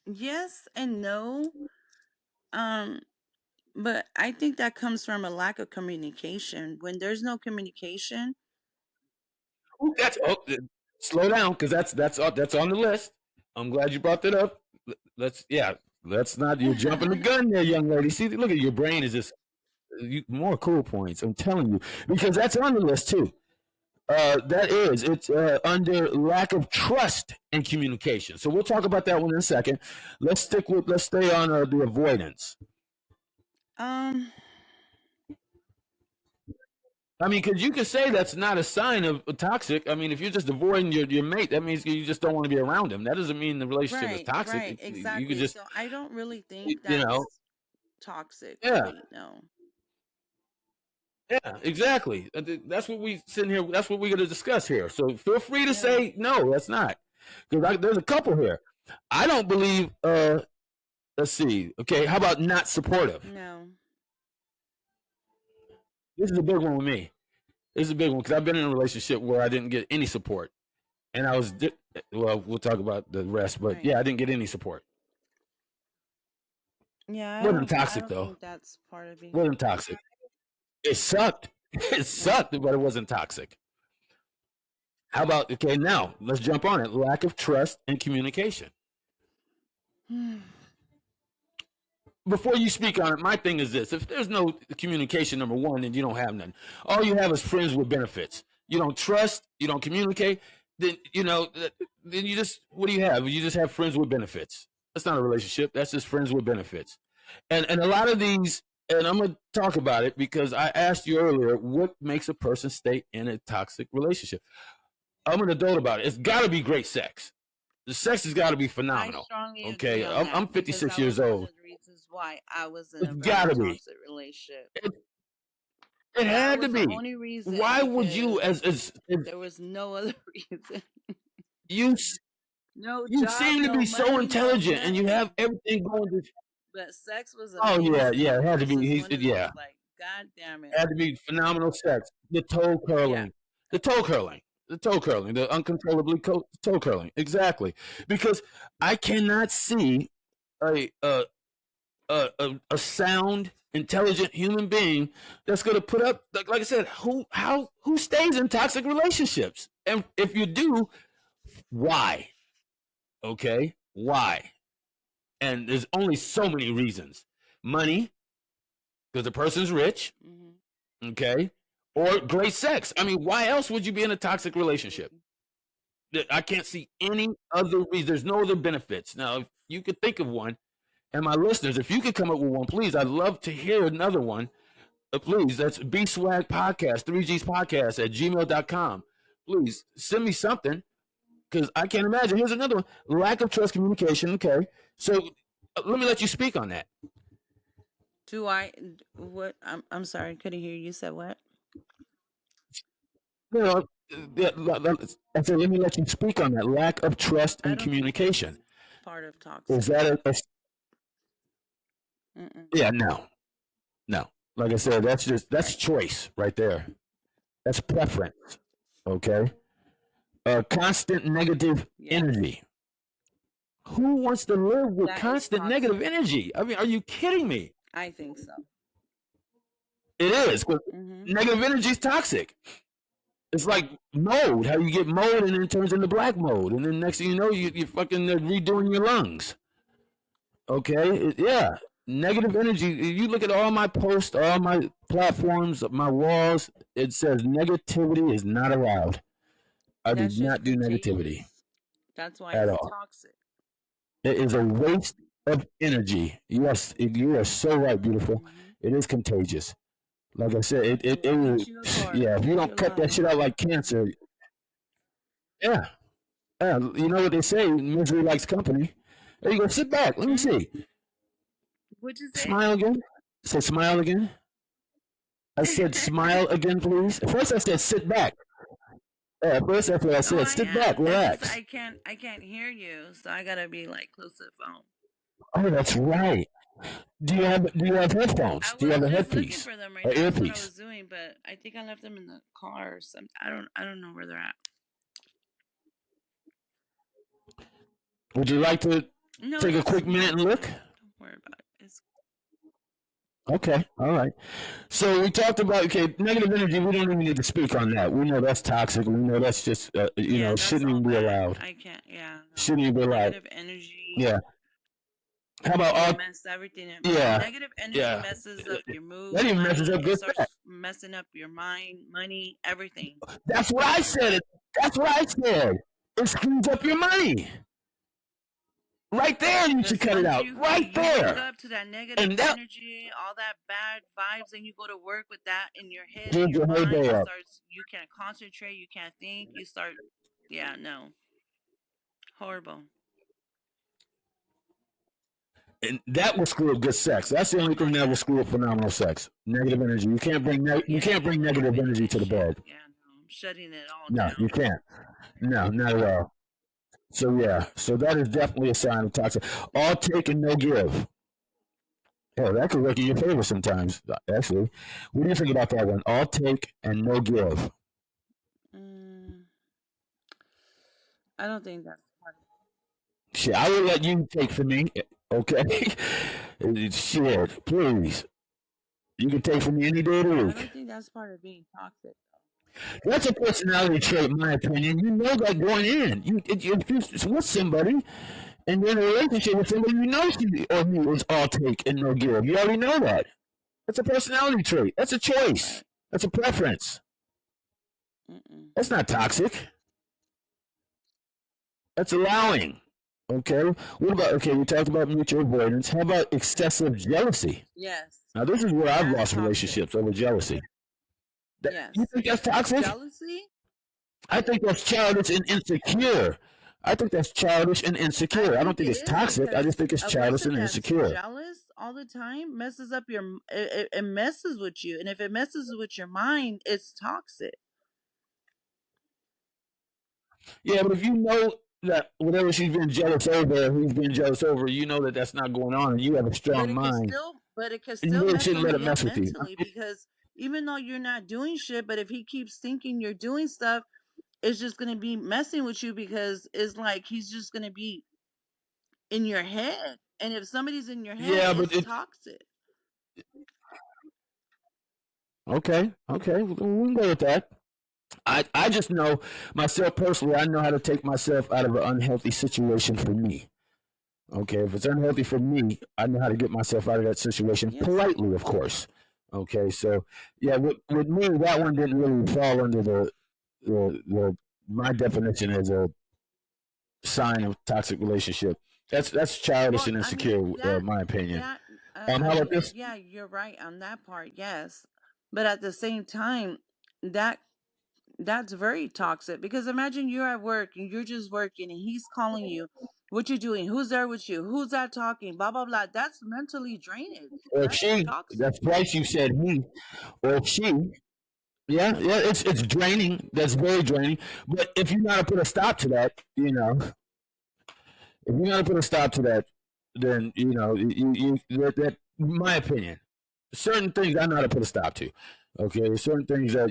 [SPEAKER 2] yes and no. Um, but I think that comes from a lack of communication. When there's no communication,
[SPEAKER 1] Ooh, slow down, because that's on the list. I'm glad you brought that up. Let's not. You're jumping the gun there, young lady. See, look at your brain is just more cool points. I'm telling you, because that's on the list too. It's under lack of trust and communication. So we'll talk about that one in a second. Let's stay on the avoidance.
[SPEAKER 2] um,
[SPEAKER 1] I mean, because you could say that's not a sign of toxic. I mean, if you're just avoiding your mate, that means you just don't want to be around him. That doesn't mean the relationship is toxic.
[SPEAKER 2] right,
[SPEAKER 1] You could
[SPEAKER 2] exactly.
[SPEAKER 1] just,
[SPEAKER 2] So I don't really think
[SPEAKER 1] you know,
[SPEAKER 2] that's toxic,
[SPEAKER 1] yeah,
[SPEAKER 2] really, no.
[SPEAKER 1] yeah, exactly. That's what we sitting here. That's what we're going to discuss here. So feel free to
[SPEAKER 2] Yeah.
[SPEAKER 1] say no. That's not, because there's a couple here. I don't believe. Let's see. Okay, how about not supportive?
[SPEAKER 2] No.
[SPEAKER 1] This is a big one with me. This is a big one because I've been in a relationship where I didn't get any support, and well, we'll talk about the rest, but
[SPEAKER 2] Right.
[SPEAKER 1] yeah, I didn't get any support.
[SPEAKER 2] Yeah, I
[SPEAKER 1] Wasn't
[SPEAKER 2] don't I
[SPEAKER 1] toxic
[SPEAKER 2] don't
[SPEAKER 1] though.
[SPEAKER 2] think that's part of being
[SPEAKER 1] Wasn't toxic. It sucked. It
[SPEAKER 2] right.
[SPEAKER 1] sucked, but it wasn't toxic. How about okay? Now let's jump on it. Lack of trust and communication. Before you speak on it, my thing is this: if there's no communication, number one, then you don't have none. All you have is friends with benefits. You don't trust, you don't communicate. Then then you just what do you have? You just have friends with benefits. That's not a relationship. That's just friends with benefits. And a lot of these, and I'm gonna talk about it because I asked you earlier, what makes a person stay in a toxic relationship? I'm an adult about it. It's got to be great sex. The sex has got to be
[SPEAKER 2] I
[SPEAKER 1] phenomenal.
[SPEAKER 2] strongly agree
[SPEAKER 1] Okay,
[SPEAKER 2] on
[SPEAKER 1] I'm
[SPEAKER 2] that because
[SPEAKER 1] 56
[SPEAKER 2] that was
[SPEAKER 1] years
[SPEAKER 2] one
[SPEAKER 1] old.
[SPEAKER 2] of the reasons why I was in
[SPEAKER 1] It's
[SPEAKER 2] a
[SPEAKER 1] got
[SPEAKER 2] very
[SPEAKER 1] to be.
[SPEAKER 2] toxic relationship.
[SPEAKER 1] It
[SPEAKER 2] That
[SPEAKER 1] had to
[SPEAKER 2] was the
[SPEAKER 1] be.
[SPEAKER 2] only reason
[SPEAKER 1] Why would you,
[SPEAKER 2] because
[SPEAKER 1] as
[SPEAKER 2] there was no other reason.
[SPEAKER 1] you,
[SPEAKER 2] No
[SPEAKER 1] you
[SPEAKER 2] job,
[SPEAKER 1] seem to
[SPEAKER 2] no
[SPEAKER 1] be so
[SPEAKER 2] money, no
[SPEAKER 1] intelligent, and you have
[SPEAKER 2] nothing.
[SPEAKER 1] everything going.
[SPEAKER 2] But sex was
[SPEAKER 1] Oh yeah,
[SPEAKER 2] amazing.
[SPEAKER 1] yeah, it
[SPEAKER 2] It
[SPEAKER 1] had to
[SPEAKER 2] was
[SPEAKER 1] be.
[SPEAKER 2] just one of
[SPEAKER 1] Yeah,
[SPEAKER 2] those like, God damn
[SPEAKER 1] it
[SPEAKER 2] it.
[SPEAKER 1] had to be phenomenal sex.
[SPEAKER 2] Yeah.
[SPEAKER 1] The toe curling, the uncontrollably toe curling. Exactly, because I cannot see a a sound, intelligent human being that's going to put up, like I said, who stays in toxic relationships? And if you do, why? Okay, why? And there's only so many reasons. Money, because the person's rich.
[SPEAKER 2] Mm-hmm.
[SPEAKER 1] Okay, or great sex. I mean, why else would you be in a toxic relationship? I can't see any other reason. There's no other benefits. Now, if you could think of one, and my listeners, if you could come up with one, please, I'd love to hear another one. Please, that's B-Swag Podcast, 3Gs Podcast at gmail.com. Please send me something, because I can't imagine. Here's another one. Lack of trust communication. Okay. So let me let you speak on that.
[SPEAKER 2] Do I, what, I'm sorry, couldn't hear you. Said what?
[SPEAKER 1] You know, I said, let me let you speak on that. Lack of trust and communication.
[SPEAKER 2] Part of toxic.
[SPEAKER 1] Is that yeah, no. Like I said, that's choice right there. That's preference. Okay. Constant negative energy. Who wants to live with constant negative energy? I mean, are you kidding me?
[SPEAKER 2] I think so.
[SPEAKER 1] It is. Negative energy is toxic. It's like mold. How you get mold and then it turns into black mold, and then next thing you know, you fucking redoing your lungs. Okay, yeah. Negative energy. You look at all my posts, all my platforms, my walls. It says negativity is not allowed. I do not do negativity.
[SPEAKER 2] That's why it's toxic.
[SPEAKER 1] It is a waste of energy. Yes, you are so right, beautiful. It is contagious. Like I said, it yeah. If you don't cut that shit out like cancer, yeah. You know what they say? Misery likes company. There you go. Sit back. Let me see.
[SPEAKER 2] What'd you say?
[SPEAKER 1] Smile again. Say smile again. I said smile again, please. First I said sit back. First that's what I said. Sit back, relax.
[SPEAKER 2] I can't hear you, so I gotta be like close to the phone.
[SPEAKER 1] Oh, that's right. Do you have headphones? Do you have a headpiece?
[SPEAKER 2] For them right now. That's what I was doing, but I think I left them in the car or something. I don't know where they're at.
[SPEAKER 1] Would you like to take a quick minute and look?
[SPEAKER 2] Don't worry about it.
[SPEAKER 1] Okay, all right. So we talked about negative energy. We don't even need to speak on that. We know that's toxic. We know that's just shouldn't even be allowed.
[SPEAKER 2] I can't. Yeah.
[SPEAKER 1] Shouldn't even be allowed.
[SPEAKER 2] Negative energy.
[SPEAKER 1] Yeah. How about
[SPEAKER 2] mess everything up?
[SPEAKER 1] Yeah.
[SPEAKER 2] Negative energy messes up your mood.
[SPEAKER 1] That even messes up good stuff.
[SPEAKER 2] Messing up your mind, money, everything.
[SPEAKER 1] That's what I said. It screws up your money. Right there, you should cut it out. Right there.
[SPEAKER 2] You wake up to that negative energy, all that bad vibes, and you go to work with that in your head. In your mind, you can't concentrate. You can't think. You start, no. Horrible.
[SPEAKER 1] And that will screw up good sex. That's the only thing that will screw up phenomenal sex. Negative energy. You can't bring negative energy to the bed.
[SPEAKER 2] Yeah, no, I'm shutting it all
[SPEAKER 1] down. No, you can't. No, not at all. So so that is definitely a sign of toxic. All take and no give. Oh, that could work in your favor sometimes. Actually, what do you think about that one? All take and no give.
[SPEAKER 2] I don't think that's part of
[SPEAKER 1] it. Shit, I will let you take for me. Okay, shit, please. You can take from me any day of the week.
[SPEAKER 2] I don't think that's part of being toxic.
[SPEAKER 1] That's a personality trait, in my opinion. You know that going in. If you're with somebody and you're in a relationship with somebody, you know she or he is all take and no give. You already know that. That's a personality trait. That's a choice. That's a preference. That's not toxic. That's allowing. Okay. What about, we talked about mutual avoidance. How about excessive jealousy?
[SPEAKER 2] Yes.
[SPEAKER 1] Now, this is where I've lost relationships over jealousy.
[SPEAKER 2] Yes.
[SPEAKER 1] You think that's toxic?
[SPEAKER 2] Jealousy?
[SPEAKER 1] I think that's childish and insecure. I don't think it's toxic. I just think it's childish and insecure.
[SPEAKER 2] Jealous all the time messes up it messes with you. And if it messes with your mind, it's toxic.
[SPEAKER 1] Yeah, but if you know that whatever she's been jealous over, he's been jealous over, you know that that's not going on, and you have a strong mind.
[SPEAKER 2] But it can still
[SPEAKER 1] you shouldn't let it mess with you.
[SPEAKER 2] Because even though you're not doing shit, but if he keeps thinking you're doing stuff, it's just going to be messing with you, because it's like he's just going to be in your head. And if somebody's in your head,
[SPEAKER 1] Yeah, but
[SPEAKER 2] it's toxic.
[SPEAKER 1] okay, we can go with that. I just know myself personally. I know how to take myself out of an unhealthy situation for me. Okay, if it's unhealthy for me, I know how to get myself out of that situation
[SPEAKER 2] Yes.
[SPEAKER 1] politely, of course. Okay, so yeah, with me, that one didn't really fall under the my definition as a sign of toxic relationship. That's childish
[SPEAKER 2] Well,
[SPEAKER 1] and
[SPEAKER 2] I mean,
[SPEAKER 1] insecure, my opinion.
[SPEAKER 2] that,
[SPEAKER 1] How
[SPEAKER 2] I
[SPEAKER 1] about
[SPEAKER 2] mean,
[SPEAKER 1] this?
[SPEAKER 2] yeah, you're right on that part, yes. But at the same time, that that's very toxic because imagine you're at work and you're just working and he's calling you, what you doing? Who's there with you? Who's that talking? Blah blah blah. That's mentally draining.
[SPEAKER 1] Or
[SPEAKER 2] That's
[SPEAKER 1] she?
[SPEAKER 2] toxic.
[SPEAKER 1] That's twice you said he. Or she? Yeah, yeah. It's draining. That's very draining. But if you know how to put a stop to that, if you know how to put a stop to that, then that my opinion. Certain things I know how to put a stop to. Okay, certain things that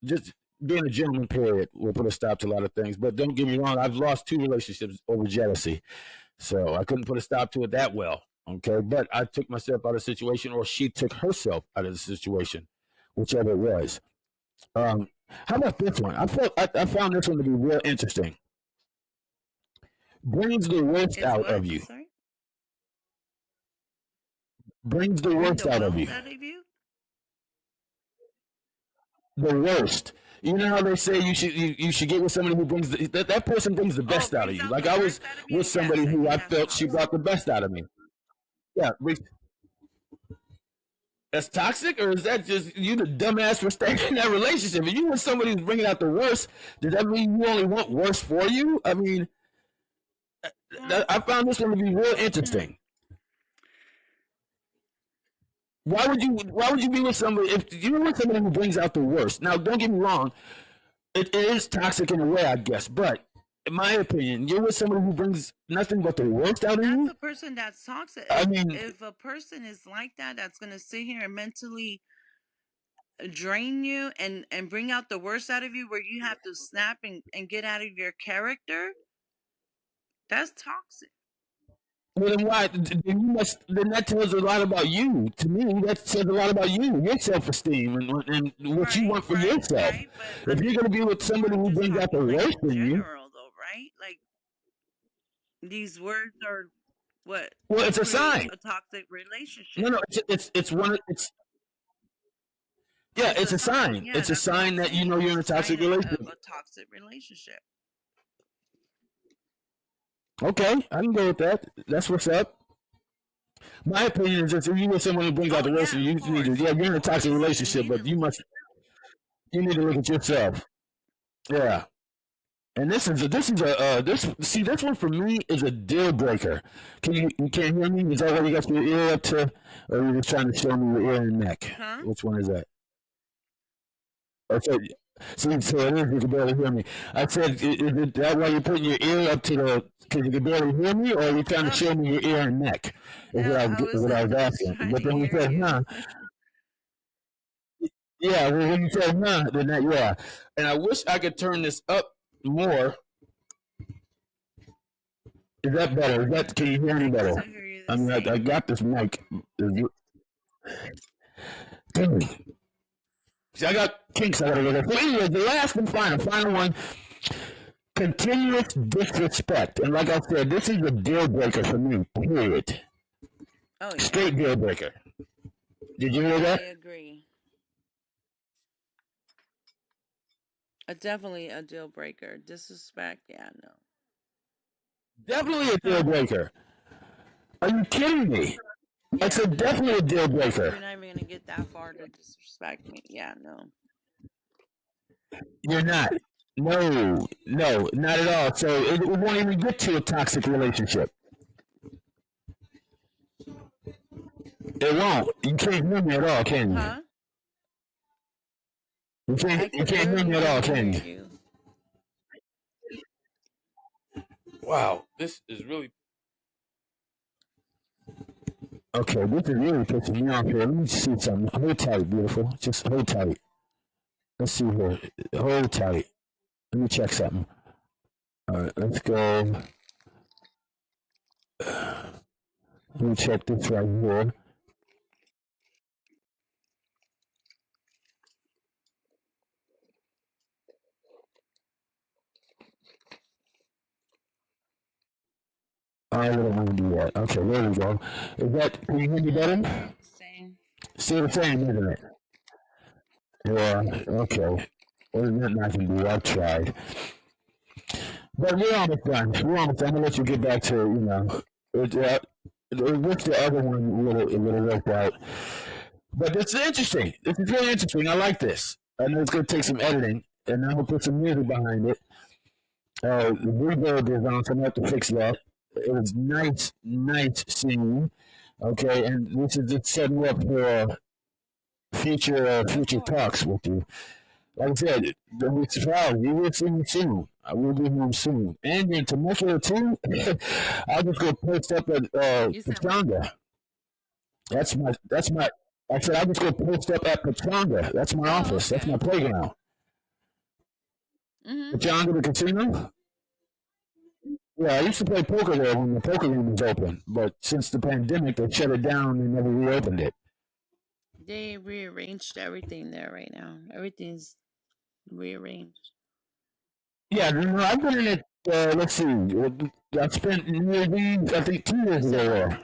[SPEAKER 1] just being a gentleman period will put a stop to a lot of things. But don't get me wrong, I've lost 2 relationships over jealousy, so I couldn't put a stop to it that well. Okay, but I took myself out of the situation, or she took herself out of the situation, whichever it was. How about this one? I found this one to be real interesting. Brings the worst
[SPEAKER 2] It's
[SPEAKER 1] out of
[SPEAKER 2] what?
[SPEAKER 1] you.
[SPEAKER 2] Sorry?
[SPEAKER 1] Brings the
[SPEAKER 2] Bring
[SPEAKER 1] worst
[SPEAKER 2] the
[SPEAKER 1] out of
[SPEAKER 2] wealth
[SPEAKER 1] you.
[SPEAKER 2] out of you?
[SPEAKER 1] The worst. You know how they say you should get with somebody who brings that person brings the
[SPEAKER 2] Oh,
[SPEAKER 1] best out of
[SPEAKER 2] brings
[SPEAKER 1] you.
[SPEAKER 2] out
[SPEAKER 1] Like
[SPEAKER 2] the
[SPEAKER 1] I was
[SPEAKER 2] worst out of you?
[SPEAKER 1] with
[SPEAKER 2] Yes,
[SPEAKER 1] somebody
[SPEAKER 2] I
[SPEAKER 1] who
[SPEAKER 2] think
[SPEAKER 1] I
[SPEAKER 2] that's
[SPEAKER 1] felt she
[SPEAKER 2] toxic.
[SPEAKER 1] brought the best out of me. Yeah, that's toxic, or is that just you the dumbass for staying in that relationship? If you with somebody who's bringing out the worst, does that mean you only want worse for you? I mean,
[SPEAKER 2] Well,
[SPEAKER 1] I found this one to be real interesting. Why would you be with somebody if you're with somebody who brings out the worst? Now, don't get me wrong, it is toxic in a way, I guess, but in my opinion, you're with somebody who brings nothing but the worst out of
[SPEAKER 2] that's
[SPEAKER 1] you.
[SPEAKER 2] a person that's toxic.
[SPEAKER 1] I mean,
[SPEAKER 2] If a person is like that, that's gonna sit here and mentally drain you and bring out the worst out of you, where you have to snap and get out of your character, that's toxic.
[SPEAKER 1] well, then why? Then you must. Then that tells a lot about you. To me, that says a lot about you, your self-esteem, and what you want for yourself.
[SPEAKER 2] Right. But I
[SPEAKER 1] If you're
[SPEAKER 2] mean,
[SPEAKER 1] going to be with somebody
[SPEAKER 2] I'm
[SPEAKER 1] who
[SPEAKER 2] just
[SPEAKER 1] brings out the
[SPEAKER 2] talking like
[SPEAKER 1] worst
[SPEAKER 2] in
[SPEAKER 1] in you,
[SPEAKER 2] general, though, right? Like these words are what
[SPEAKER 1] well, it's a
[SPEAKER 2] creates
[SPEAKER 1] sign.
[SPEAKER 2] a toxic relationship.
[SPEAKER 1] No, it's one. Yeah,
[SPEAKER 2] It's
[SPEAKER 1] it's
[SPEAKER 2] a
[SPEAKER 1] a
[SPEAKER 2] sign.
[SPEAKER 1] sign.
[SPEAKER 2] Yeah,
[SPEAKER 1] It's a
[SPEAKER 2] that's what I'm
[SPEAKER 1] sign that you
[SPEAKER 2] saying.
[SPEAKER 1] know you're
[SPEAKER 2] It's
[SPEAKER 1] in
[SPEAKER 2] a
[SPEAKER 1] a toxic
[SPEAKER 2] sign of
[SPEAKER 1] relationship.
[SPEAKER 2] a toxic relationship.
[SPEAKER 1] Okay, I can go with that. That's what's up. My opinion is just if you with someone who brings out
[SPEAKER 2] Oh
[SPEAKER 1] the worst,
[SPEAKER 2] yeah,
[SPEAKER 1] in
[SPEAKER 2] of
[SPEAKER 1] you need to.
[SPEAKER 2] course,
[SPEAKER 1] Yeah,
[SPEAKER 2] of
[SPEAKER 1] you're in a toxic
[SPEAKER 2] course,
[SPEAKER 1] relationship, but
[SPEAKER 2] immediately.
[SPEAKER 1] you need to look at yourself. Yeah. And this one for me is a deal breaker. You can't hear me? Is that why you got your ear up to, or are you just trying to show me your ear and neck?
[SPEAKER 2] Huh?
[SPEAKER 1] Which one is that? Okay, so it is. You can barely hear me. I said, is it that why you're putting your ear up to the? Because you can barely hear me, or are you trying to show me your ear and neck? Is
[SPEAKER 2] No,
[SPEAKER 1] what I was
[SPEAKER 2] I was
[SPEAKER 1] asking.
[SPEAKER 2] trying
[SPEAKER 1] But
[SPEAKER 2] to
[SPEAKER 1] then when you
[SPEAKER 2] hear
[SPEAKER 1] said,
[SPEAKER 2] you.
[SPEAKER 1] huh? Yeah, well, when you said, huh, then that, yeah. And I wish I could turn this up more. Is that better? Can you hear me
[SPEAKER 2] I can
[SPEAKER 1] better?
[SPEAKER 2] still hear you
[SPEAKER 1] I
[SPEAKER 2] the
[SPEAKER 1] mean, I
[SPEAKER 2] same.
[SPEAKER 1] got this mic. See, I got kinks I gotta go there. So anyway, the last and final one, continuous disrespect. And like I said, this is a deal breaker for me, period.
[SPEAKER 2] Oh yeah,
[SPEAKER 1] Straight deal breaker. Did you hear
[SPEAKER 2] I
[SPEAKER 1] that?
[SPEAKER 2] agree. Definitely a deal breaker. Disrespect, yeah, no.
[SPEAKER 1] Definitely a deal
[SPEAKER 2] Huh?
[SPEAKER 1] breaker. Are you kidding me? It's
[SPEAKER 2] Yeah,
[SPEAKER 1] definitely a deal breaker.
[SPEAKER 2] you're not even gonna get that far to disrespect me. Yeah, no.
[SPEAKER 1] You're not. No, not at all. So it won't even get to a toxic relationship. It won't. You can't hear me at all, can you?
[SPEAKER 2] Huh?
[SPEAKER 1] You
[SPEAKER 2] I
[SPEAKER 1] can't
[SPEAKER 2] can
[SPEAKER 1] hear me at all,
[SPEAKER 2] barely
[SPEAKER 1] can
[SPEAKER 2] hear
[SPEAKER 1] you?
[SPEAKER 2] you.
[SPEAKER 1] Wow, this is really okay. This is really pissing me off here. Let me see something. Hold tight, beautiful. Just hold tight. Let's see here. Hold tight. Let me check something. All right, let's go.
[SPEAKER 3] Let me check this right here. I don't want to do that. Okay, there we go. Is that, can you hear me better?
[SPEAKER 2] Same.
[SPEAKER 3] Still the same, isn't it? Yeah, okay. There's nothing I can do. I've tried. But we're almost done. We're almost done. I'm going to let you get back to, it wish the other one would have worked out. But it's interesting. This is really interesting. I like this. I know it's going to take some editing, and I'm going to put some music behind it. The reverb is on, so I'm going to have to fix that. It was nice seeing. Okay, and this is just setting up for future talks with you. Like I said, don't be surprised. You will see me soon. I will be home soon. And in Temecula too, I'll just go post up at Pachanga. That's my I said I just go post up at Pachanga. That's my office. That's my playground. Pachanga the casino? Yeah, I used to play poker there when the poker room was open, but since the pandemic, they shut it down and never reopened it.
[SPEAKER 2] They rearranged everything there right now. Everything's rearranged.
[SPEAKER 3] Yeah, no, I've been in it. Let's see. I spent New Year's Eve, I think 2 years ago there.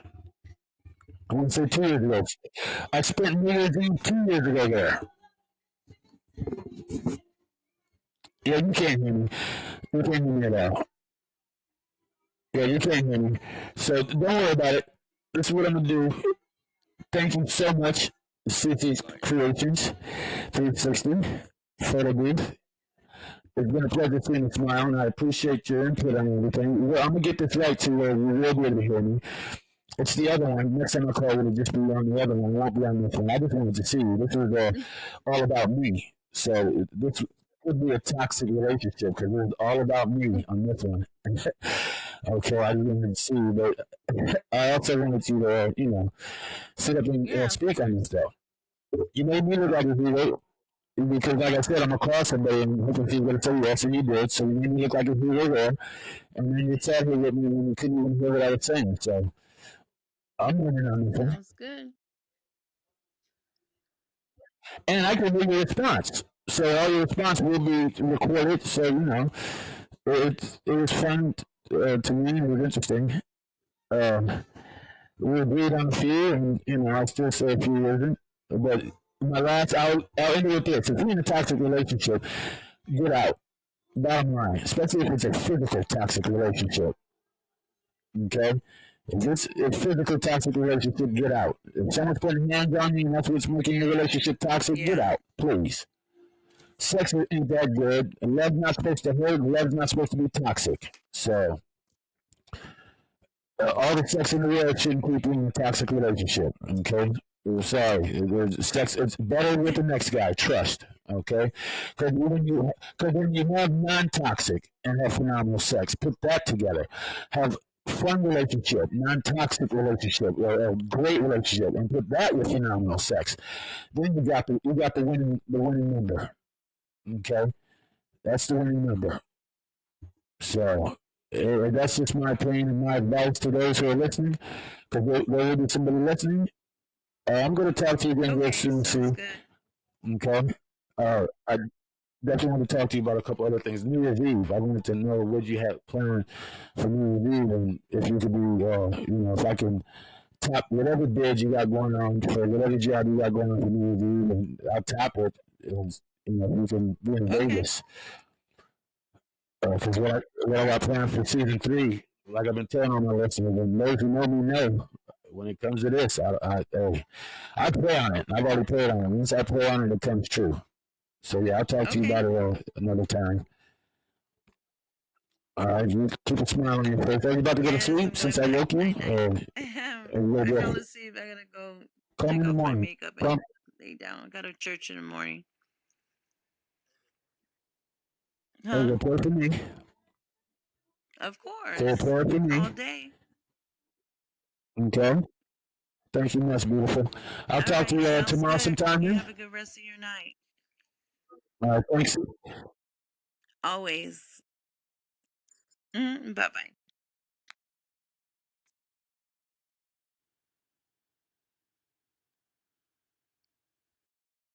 [SPEAKER 3] I want to say 2 years ago. I spent New Year's Eve 2 years ago there. Yeah, you can't hear me. You can't hear me at all. Yeah, you can't hear me. So don't worry about it. This is what I'm gonna do. Thank you so much, CC's Creations 360 Photo Booth. It's been a pleasure seeing you smile, and I appreciate your input on everything. Well, I'm gonna get this right to where you will be able to hear me. It's the other one. Next time I call, it'll just be on the other one. It won't be on this one. I just wanted to see you. This is all about me. So this could be a toxic relationship because it's all about me on this one. Okay, I didn't see, but I also wanted you to, sit up and speak on this stuff. You made me look like a hero because, like I said, I'm gonna call somebody and hoping she's gonna say yes, and you did. So you made me look like a hero there, and then you sat here with me when you couldn't even hear what I was saying. So I'm winning on this one.
[SPEAKER 2] Sounds good.
[SPEAKER 3] And I can hear your response. So all your response will be recorded. So it was fun to me. It was interesting. We agreed on a few, and I still say a few isn't. But my last, I'll end it with this: if you're in a toxic relationship, get out. Bottom line, especially if it's a physical toxic relationship. Okay. If it's a physical toxic relationship, get out. If someone's putting hands on you and that's what's making your relationship toxic, get out, please. Sex ain't that good. Love's not supposed to hurt. Love's not supposed to be toxic. So, all the sex in the world shouldn't keep you in a toxic relationship. Okay? Sorry. Sex, it's better with the next guy. Trust. Okay? Because when you have non-toxic and have phenomenal sex, put that together. Have fun relationship, non-toxic relationship, or a great relationship, and put that with phenomenal sex. Then you got the winning number. Okay, that's the winning number. So that's just my opinion and my advice to those who are listening. Because there will be somebody listening. I'm going to talk to you again real soon, Sue. Okay. I definitely want to talk to you about a couple other things. New Year's Eve, I wanted to know what you had planned for New Year's Eve, and if you could be, if I can top whatever bid you got going on for whatever job you got going on for New Year's Eve, and I'll top it. And, we can be in Vegas. Because what I got planned for season 3, like I've been telling all my listeners, and those who know me know, when it comes to this, I pray on it. I've already prayed on it. Once I pray on it, it comes true. So yeah, I'll talk to you about it another time. All right, you keep a smile on your face. Are you about to go to sleep since I woke you?
[SPEAKER 2] I fell asleep. I gotta go
[SPEAKER 3] Call me in the morning.
[SPEAKER 2] Makeup and lay down. I got to church in the morning.
[SPEAKER 3] Huh? Hey, report to me.
[SPEAKER 2] Of course.
[SPEAKER 3] Report to me.
[SPEAKER 2] All day.
[SPEAKER 3] Okay. Thank you much, beautiful. I'll talk to you tomorrow sometime.
[SPEAKER 2] You have a good rest of your night.
[SPEAKER 3] All right, thanks.
[SPEAKER 2] Always. Bye-bye.